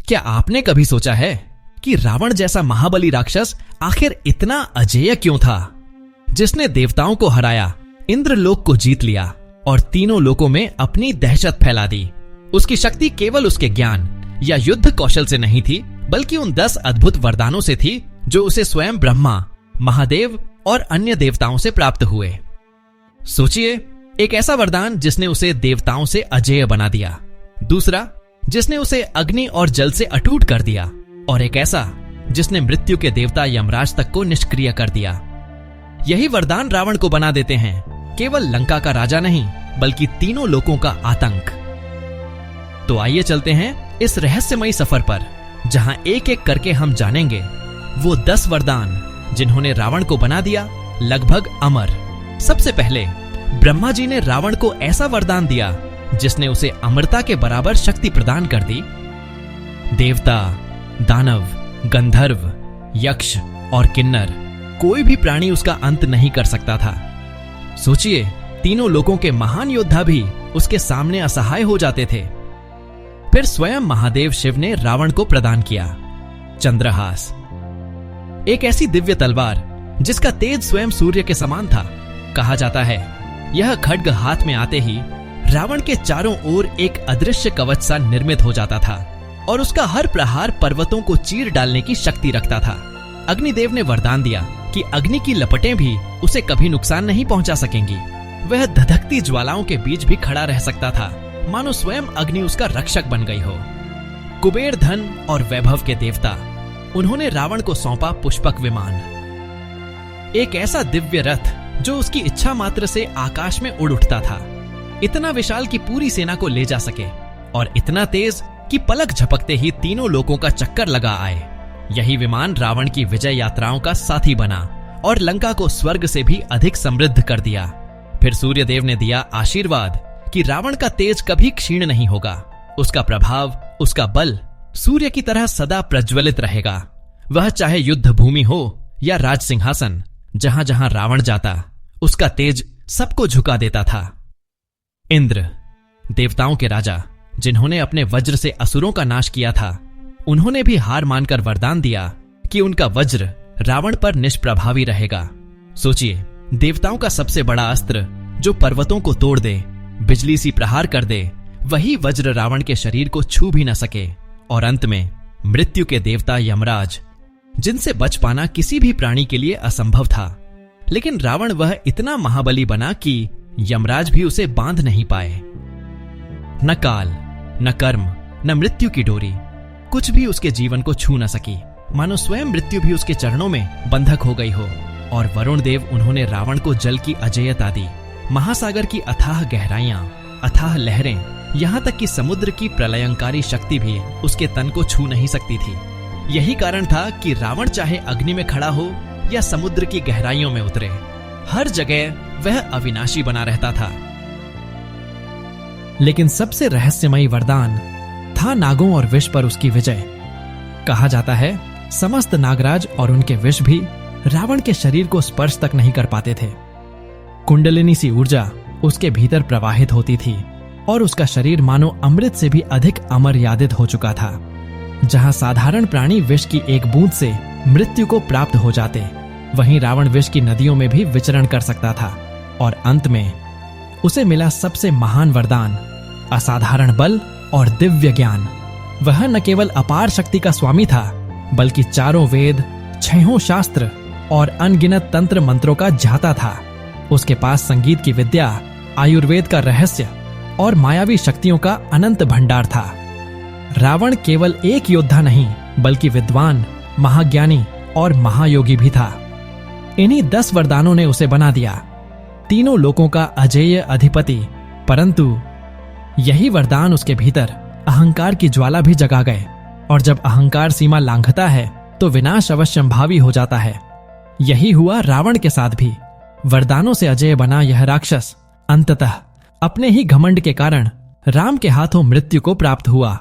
क्या आपने कभी सोचा है कि रावण जैसा महाबली राक्षस आखिर इतना अजेय क्यों था, जिसने देवताओं को हराया, इंद्रलोक को जीत लिया और तीनों लोकों में अपनी दहशत फैला दी। उसकी शक्ति केवल उसके ज्ञान या युद्ध कौशल से नहीं थी, बल्कि उन 10 अद्भुत वरदानों से थी जो उसे स्वयं ब्रह्मा, महादेव और अन्य देवताओं से प्राप्त हुए। सोचिए, एक ऐसा वरदान जिसने उसे देवताओं से अजेय बना दिया, दूसरा जिसने उसे अग्नि और जल से अटूट कर दिया, और एक ऐसा जिसने मृत्यु के देवता यमराज तक को निष्क्रिय कर दिया। यही वरदान रावण को बना देते हैं केवल लंका का राजा नहीं, बल्कि तीनों लोकों का आतंक। तो आइए चलते हैं इस रहस्यमयी सफर पर, जहां एक एक करके हम जानेंगे वो 10 वरदान जिन्होंने रावण को बना दिया लगभग अमर। सबसे पहले ब्रह्मा जी ने रावण को ऐसा वरदान दिया जिसने उसे अमरता के बराबर शक्ति प्रदान कर दी। देवता, दानव, गंधर्व, यक्ष और किन्नर, कोई भी प्राणी उसका अंत नहीं कर सकता था। सोचिए, तीनों लोकों के महान योद्धा भी उसके सामने असहाय हो जाते थे। फिर स्वयं महादेव शिव ने रावण को प्रदान किया चंद्रहास, एक ऐसी दिव्य तलवार जिसका तेज स्वयं सूर्य के समान था। कहा जाता है यह खड्ग हाथ में आते ही रावण के चारों ओर एक अदृश्य कवच सा निर्मित हो जाता था और उसका हर प्रहार पर्वतों को चीर डालने की शक्ति रखता था। अग्निदेव ने वरदान दिया कि अग्नि की लपटें भी उसे कभी नुकसान नहीं पहुंचा सकेंगी। वह धधकती ज्वालाओं के बीच भी खड़ा रह सकता था, मानो स्वयं अग्नि उसका रक्षक बन गई हो। कुबेर धन और वैभव के देवता, उन्होंने रावण को सौंपा पुष्पक विमान, एक ऐसा दिव्य रथ जो उसकी इच्छा मात्र से आकाश में उड़ उठता था, इतना विशाल कि पूरी सेना को ले जा सके और इतना तेज कि पलक झपकते ही तीनों लोकों का चक्कर लगा आए। यही विमान रावण की विजय यात्राओं का साथी बना और लंका को स्वर्ग से भी अधिक समृद्ध कर दिया। फिर सूर्यदेव ने दिया आशीर्वाद कि रावण का तेज कभी क्षीण नहीं होगा, उसका प्रभाव, उसका बल सूर्य की तरह सदा प्रज्वलित रहेगा। वह चाहे युद्ध भूमि हो या राज सिंहासन, जहां जहां रावण जाता उसका तेज सबको झुका देता था। इंद्र, देवताओं के राजा, जिन्होंने अपने वज्र से असुरों का नाश किया था, उन्होंने भी हार मानकर वरदान दिया कि उनका वज्र रावण पर निष्प्रभावी रहेगा। सोचिए, देवताओं का सबसे बड़ा अस्त्र जो पर्वतों को तोड़ दे, बिजली सी प्रहार कर दे, वही वज्र रावण के शरीर को छू भी न सके। और अंत में मृत्यु के देवता यमराज, जिनसे बच पाना किसी भी प्राणी के लिए असंभव था, लेकिन रावण वह इतना महाबली बना कि यमराज भी उसे बांध नहीं पाए। न काल, न कर्म, न मृत्यु की डोरी, कुछ भी उसके जीवन को छू न सकी, मानो स्वयं मृत्यु भी उसके चरणों में बंधक हो गई हो। और वरुण देव, उन्होंने रावण को जल की अजेयता दी, महासागर की अथाह गहराइयां, अथाह लहरें, यहां तक कि समुद्र की प्रलयंकारी शक्ति भी उसके तन को छू नहीं सकती थी। यही कारण था कि रावण चाहे अग्नि में खड़ा हो या समुद्र की गहराइयों में उतरे, हर जगह वह अविनाशी बना रहता था। लेकिन सबसे रहस्यमयी वरदान था नागों और विष पर उसकी विजय। कहा जाता है समस्त नागराज और उनके विष भी रावण के शरीर को स्पर्श तक नहीं कर पाते थे। कुंडलिनी सी ऊर्जा उसके भीतर प्रवाहित होती थी और उसका शरीर मानो अमृत से भी अधिक अमर्यादित हो चुका था। जहां साधारण प्राणी विष की एक बूंद से मृत्यु को प्राप्त हो जाते, वहीं रावण विष की नदियों में भी विचरण कर सकता था। और अंत में उसे मिला सबसे महान वरदान, असाधारण बल और दिव्य ज्ञान। वह न केवल अपार शक्ति का स्वामी था, बल्कि चारों वेद, 6 शास्त्र और अनगिनत तंत्र मंत्रों का ज्ञाता था। उसके पास संगीत की विद्या, आयुर्वेद का रहस्य और मायावी शक्तियों का अनंत भंडार था। रावण केवल एक योद्धा नहीं, बल्कि विद्वान, महाज्ञानी और महायोगी भी था। इन्हीं 10 वरदानों ने उसे बना दिया तीनों लोकों का अजेय अधिपति। परंतु यही वरदान उसके भीतर अहंकार की ज्वाला भी जगा गए, और जब अहंकार सीमा लांघता है तो विनाश अवश्यंभावी हो जाता है। यही हुआ रावण के साथ भी। वरदानों से अजेय बना यह राक्षस अंततः अपने ही घमंड के कारण राम के हाथों मृत्यु को प्राप्त हुआ।